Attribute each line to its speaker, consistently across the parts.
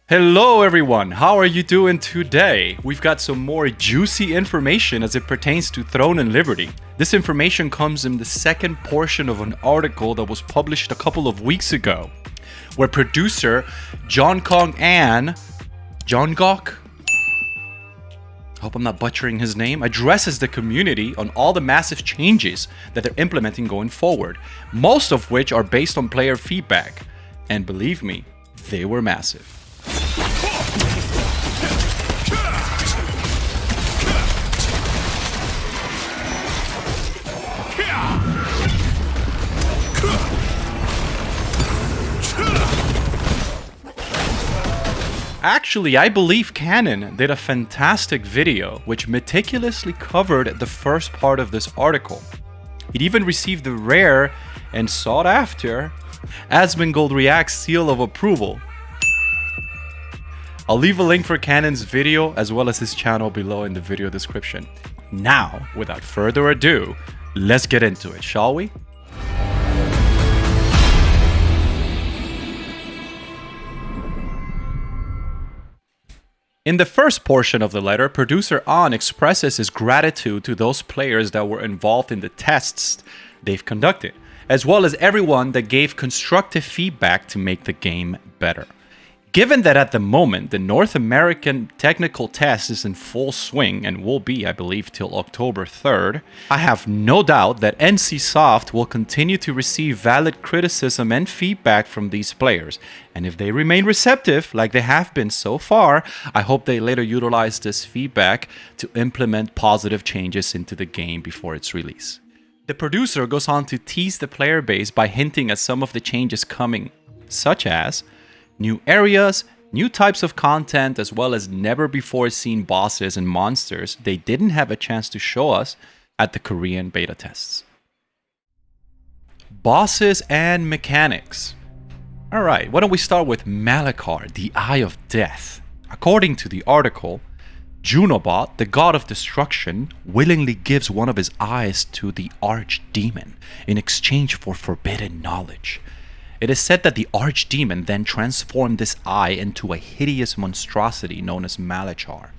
Speaker 1: Hello everyone, how are you doing today? We've got some more juicy information as it pertains to Throne and Liberty. This information comes in the second portion of an article that was published a couple of weeks ago, where producer John Kong An, John Gok, hope I'm not butchering his name, addresses the community on all the massive changes that they're implementing going forward, most of which are based on player feedback. And believe me, they were massive. Actually, I believe Kanon did a fantastic video which meticulously covered the first part of this article. It even received the rare and sought after Asmongold Reacts seal of approval. I'll leave a link for Kanon's video as well as his channel below in the video description. Now, without further ado, let's get into it, shall we? In the first portion of the letter, producer An expresses his gratitude to those players that were involved in the tests they've conducted, as well as everyone that gave constructive feedback to make the game better. Given that at the moment, the North American technical test is in full swing and will be, I believe, till October 3rd, I have no doubt that NCSoft will continue to receive valid criticism and feedback from these players. And if they remain receptive, like they have been so far, I hope they later utilize this feedback to implement positive changes into the game before its release. The producer goes on to tease the player base by hinting at some of the changes coming, such as new areas, new types of content, as well as never-before-seen bosses and monsters they didn't have a chance to show us at the Korean beta tests. Bosses and mechanics. Alright, why don't we start with Malachar, the Eye of Death. According to the article, Junobot, the god of destruction, willingly gives one of his eyes to the archdemon in exchange for forbidden knowledge. It is said that the archdemon then transformed this eye into a hideous monstrosity known as Malachar,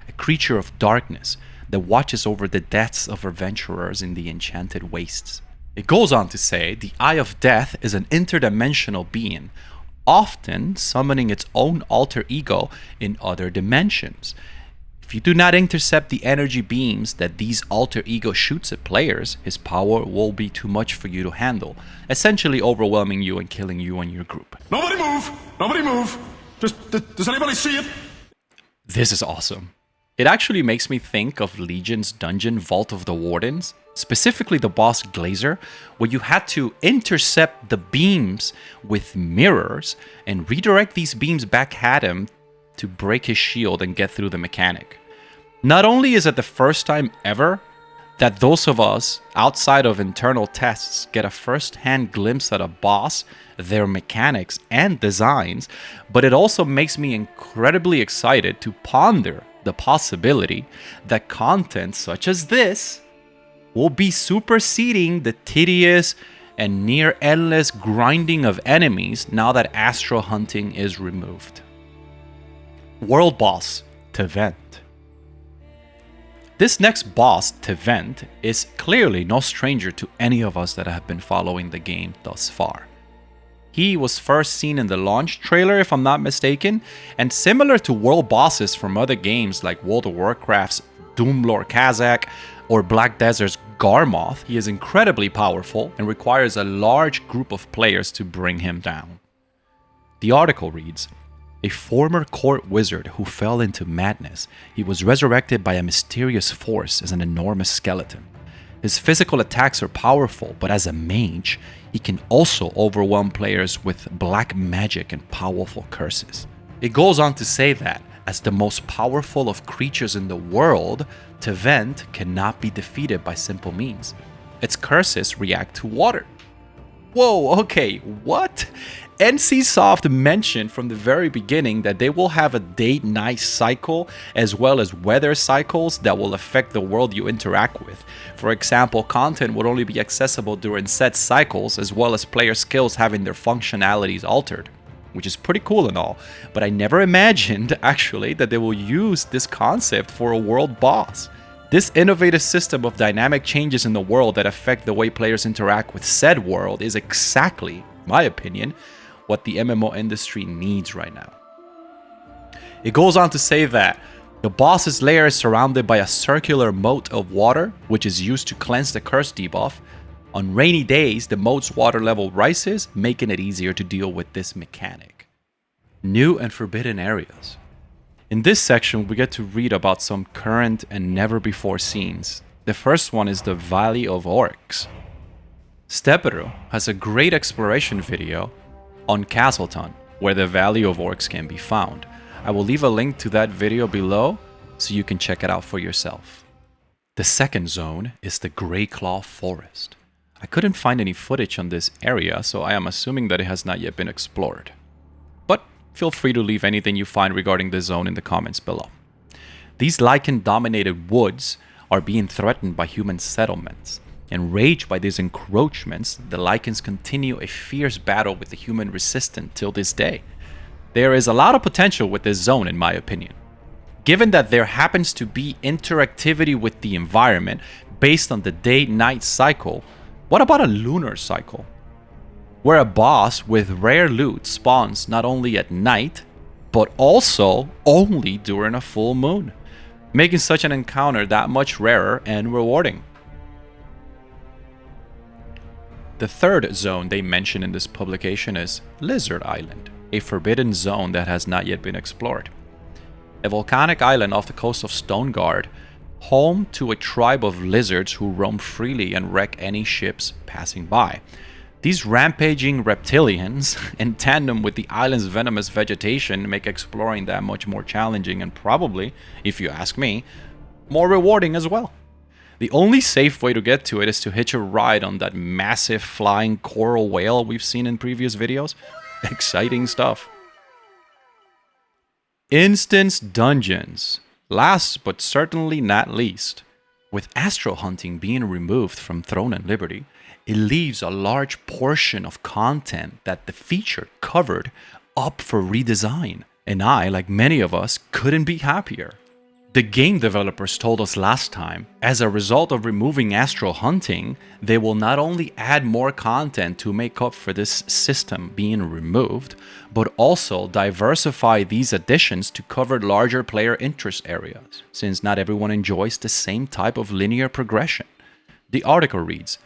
Speaker 1: a creature of darkness that watches over the deaths of adventurers in the enchanted wastes. It goes on to say the Eye of Death is an interdimensional being, often summoning its own alter ego in other dimensions. If you do not intercept the energy beams that these alter ego shoots at players, his power will be too much for you to handle, essentially overwhelming you and killing you and your group.
Speaker 2: Nobody move! Nobody move! Does anybody see it?
Speaker 1: This is awesome. It actually makes me think of Legion's dungeon Vault of the Wardens, specifically the boss Glazer, where you had to intercept the beams with mirrors and redirect these beams back at him to break his shield and get through the mechanic. Not only is it the first time ever that those of us outside of internal tests get a first-hand glimpse at a boss, their mechanics and designs, but it also makes me incredibly excited to ponder the possibility that content such as this will be superseding the tedious and near endless grinding of enemies now that Astral hunting is removed. World boss, Tevent. This next boss, Tevent, is clearly no stranger to any of us that have been following the game thus far. He was first seen in the launch trailer, if I'm not mistaken, and similar to world bosses from other games like World of Warcraft's Doomlord Kazakh or Black Desert's Garmoth, he is incredibly powerful and requires a large group of players to bring him down. The article reads, a former court wizard who fell into madness, he was resurrected by a mysterious force as an enormous skeleton. His physical attacks are powerful, but as a mage, he can also overwhelm players with black magic and powerful curses. It goes on to say that, as the most powerful of creatures in the world, Tevent cannot be defeated by simple means. Its curses react to water. Whoa, okay, what? NCSoft mentioned from the very beginning that they will have a day-night cycle as well as weather cycles that will affect the world you interact with. For example, content would only be accessible during set cycles as well as player skills having their functionalities altered. which is pretty cool and all, but I never imagined actually that they will use this concept for a world boss. This innovative system of dynamic changes in the world that affect the way players interact with said world is exactly, in my opinion, what the MMO industry needs right now. It goes on to say that the boss's lair is surrounded by a circular moat of water, which is used to cleanse the curse debuff. On rainy days, the moat's water level rises, making it easier to deal with this mechanic. New and forbidden areas. In this section, we get to read about some current and never-before scenes. The first one is the Valley of Orcs. Steparu has a great exploration video on Castleton, where the Valley of Orcs can be found. I will leave a link to that video below so you can check it out for yourself. The second zone is the Greyclaw Forest. I couldn't find any footage on this area, so I am assuming that it has not yet been explored. But feel free to leave anything you find regarding this zone in the comments below. These lichen-dominated woods are being threatened by human settlements. Enraged by these encroachments, the lichens continue a fierce battle with the human resistance till this day. There is a lot of potential with this zone in my opinion. Given that there happens to be interactivity with the environment based on the day-night cycle, what about a lunar cycle? Where a boss with rare loot spawns not only at night, but also only during a full moon, making such an encounter that much rarer and rewarding. The third zone they mention in this publication is Lizard Island, a forbidden zone that has not yet been explored. A volcanic island off the coast of Stoneguard, home to a tribe of lizards who roam freely and wreck any ships passing by. These rampaging reptilians, in tandem with the island's venomous vegetation, make exploring that much more challenging and probably, if you ask me, more rewarding as well. The only safe way to get to it is to hitch a ride on that massive flying coral whale we've seen in previous videos. Exciting stuff. Instance dungeons. Last but certainly not least, with Astral hunting being removed from Throne and Liberty, it leaves a large portion of content that the feature covered up for redesign. And I, like many of us, couldn't be happier. The game developers told us last time, as a result of removing Astral hunting, they will not only add more content to make up for this system being removed, but also diversify these additions to cover larger player interest areas, since not everyone enjoys the same type of linear progression. The article reads,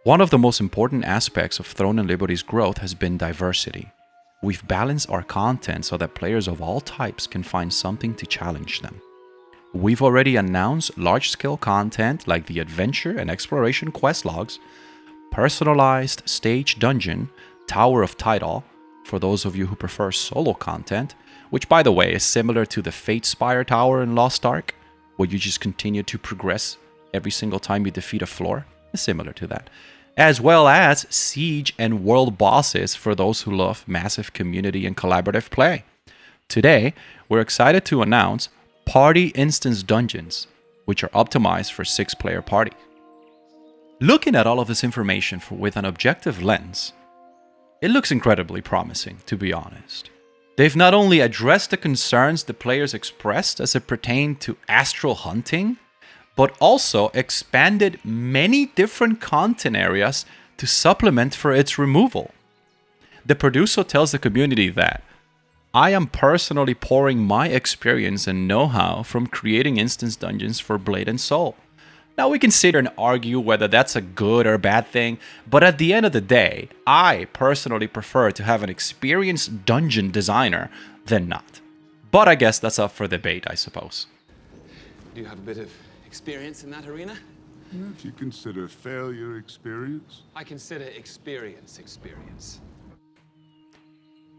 Speaker 1: "One of the most important aspects of Throne and Liberty's growth has been diversity. We've balanced our content so that players of all types can find something to challenge them. We've already announced large-scale content like the adventure and exploration quest logs, personalized stage dungeon, Tower of Tidal, for those of you who prefer solo content, which by the way is similar to the Fate Spire Tower in Lost Ark, where you just continue to progress every single time you defeat a floor. It's similar to that. As well as siege and world bosses for those who love massive community and collaborative play. Today, we're excited to announce Party Instance Dungeons, which are optimized for 6-player parties. Looking at all of this information with an objective lens, it looks incredibly promising, to be honest. They've not only addressed the concerns the players expressed as it pertained to Astral hunting, but also expanded many different content areas to supplement for its removal. The producer tells the community that, "I am personally pouring my experience and know-how from creating instance dungeons for Blade and Soul." Now we can sit and argue whether that's a good or bad thing, but at the end of the day, I personally prefer to have an experienced dungeon designer than not. But I guess that's up for debate, I suppose.
Speaker 3: Do you have a bit of experience in that arena?
Speaker 4: If you consider failure experience.
Speaker 3: I consider experience.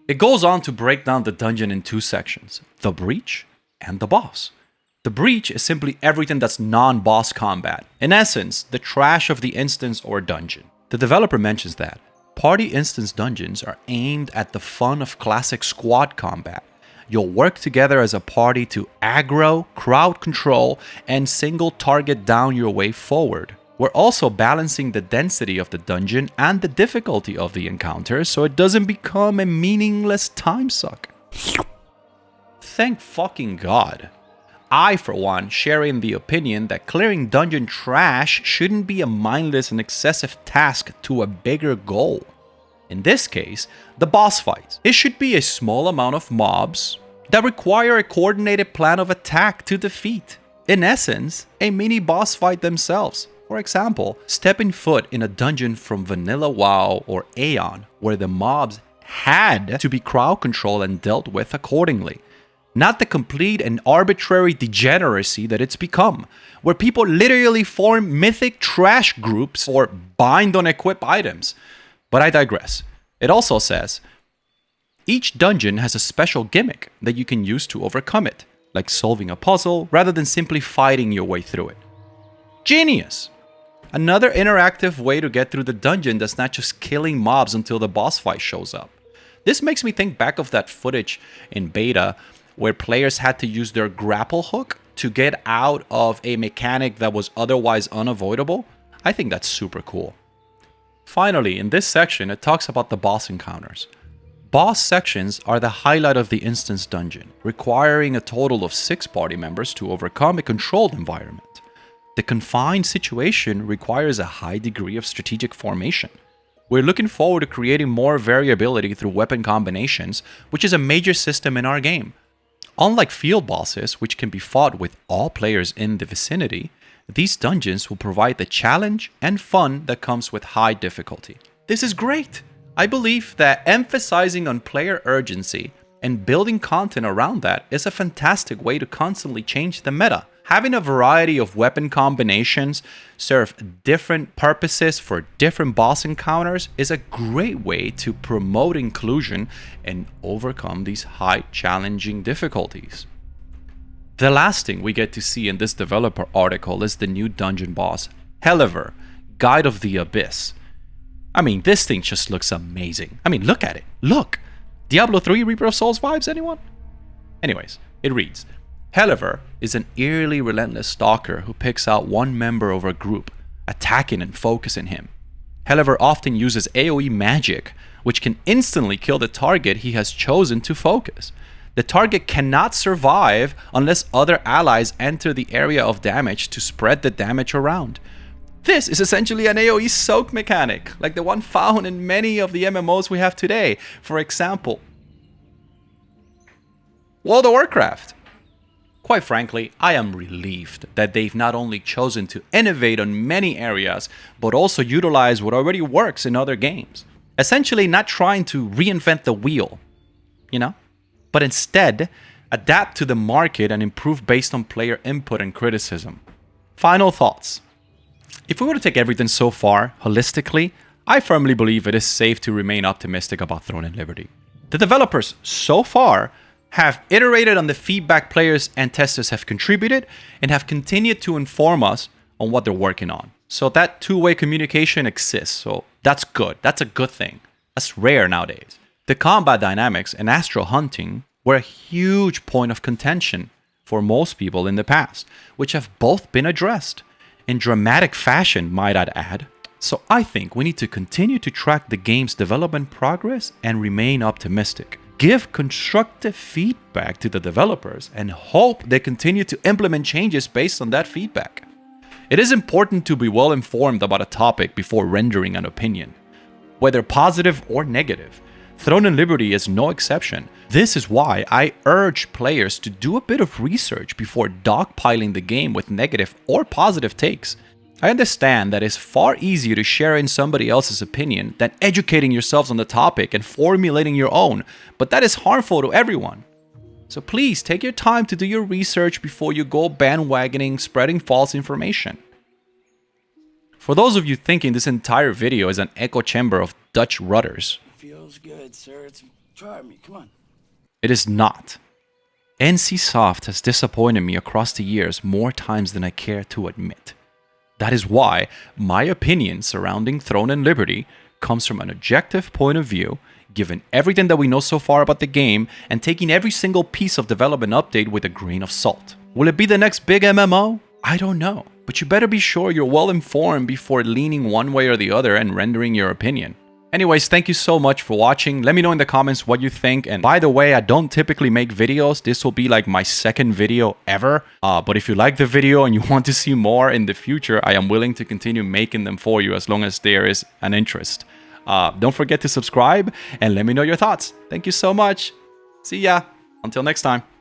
Speaker 1: It goes on to break down the dungeon in 2 sections, the breach and the boss. The breach is simply everything that's non-boss combat. In essence, the trash of the instance or dungeon. The developer mentions that party instance dungeons are aimed at the fun of classic squad combat. You'll work together as a party to aggro, crowd control, and single target down your way forward. We're also balancing the density of the dungeon and the difficulty of the encounter so it doesn't become a meaningless time suck. Thank fucking God. I, for one, share in the opinion that clearing dungeon trash shouldn't be a mindless and excessive task to a bigger goal. In this case, the boss fights. It should be a small amount of mobs that require a coordinated plan of attack to defeat. In essence, a mini boss fight themselves. For example, stepping foot in a dungeon from Vanilla WoW or Aeon, where the mobs had to be crowd controlled and dealt with accordingly. Not the complete and arbitrary degeneracy that it's become, where people literally form mythic trash groups or bind on equip items. But I digress. It also says, each dungeon has a special gimmick that you can use to overcome it, like solving a puzzle rather than simply fighting your way through it. Genius! Another interactive way to get through the dungeon that's not just killing mobs until the boss fight shows up. This makes me think back of that footage in beta where players had to use their grapple hook to get out of a mechanic that was otherwise unavoidable. I think that's super cool. Finally, in this section, it talks about the boss encounters. Boss sections are the highlight of the instance dungeon, requiring a total of 6 party members to overcome a controlled environment. The confined situation requires a high degree of strategic formation. We're looking forward to creating more variability through weapon combinations, which is a major system in our game. Unlike field bosses, which can be fought with all players in the vicinity, these dungeons will provide the challenge and fun that comes with high difficulty. This is great! I believe that emphasizing on player urgency and building content around that is a fantastic way to constantly change the meta. Having a variety of weapon combinations serve different purposes for different boss encounters is a great way to promote inclusion and overcome these high challenging difficulties. The last thing we get to see in this developer article is the new dungeon boss, Heliver, Guide of the Abyss. I mean, this thing just looks amazing. I mean, look at it. Look! Diablo 3 Reaper of Souls vibes, anyone? Anyways, it reads, Heliver is an eerily relentless stalker who picks out one member of a group, attacking and focusing him. Heliver often uses AoE magic, which can instantly kill the target he has chosen to focus. The target cannot survive unless other allies enter the area of damage to spread the damage around. This is essentially an AoE soak mechanic, like the one found in many of the MMOs we have today. For example, World of Warcraft. Quite frankly, I am relieved that they've not only chosen to innovate on many areas, but also utilize what already works in other games. Essentially not trying to reinvent the wheel, but instead adapt to the market and improve based on player input and criticism. Final thoughts. If we were to take everything so far holistically, I firmly believe it is safe to remain optimistic about Throne and Liberty. The developers so far have iterated on the feedback players and testers have contributed and have continued to inform us on what they're working on. So that two-way communication exists, so that's good. That's a good thing. That's rare nowadays. The combat dynamics and Astral hunting were a huge point of contention for most people in the past, which have both been addressed. In dramatic fashion, might I add. So I think we need to continue to track the game's development progress and remain optimistic. Give constructive feedback to the developers and hope they continue to implement changes based on that feedback. It is important to be well informed about a topic before rendering an opinion, whether positive or negative. Throne and Liberty is no exception. This is why I urge players to do a bit of research before dogpiling the game with negative or positive takes. I understand that it's far easier to share in somebody else's opinion than educating yourselves on the topic and formulating your own, but that is harmful to everyone. So please take your time to do your research before you go bandwagoning, spreading false information. For those of you thinking this entire video is an echo chamber of Dutch rudders,
Speaker 5: feels good, sir. Try me. Come on.
Speaker 1: It is not. NCSoft has disappointed me across the years more times than I care to admit. That is why my opinion surrounding Throne and Liberty comes from an objective point of view, given everything that we know so far about the game, and taking every single piece of development update with a grain of salt. Will it be the next big MMO? I don't know. but you better be sure you're well informed before leaning one way or the other and rendering your opinion. Anyways, thank you so much for watching. Let me know in the comments what you think. And by the way, I don't typically make videos. This will be like my second video ever. But if you like the video and you want to see more in the future, I am willing to continue making them for you as long as there is an interest. Don't forget to subscribe and let me know your thoughts. Thank you so much. See ya. Until next time.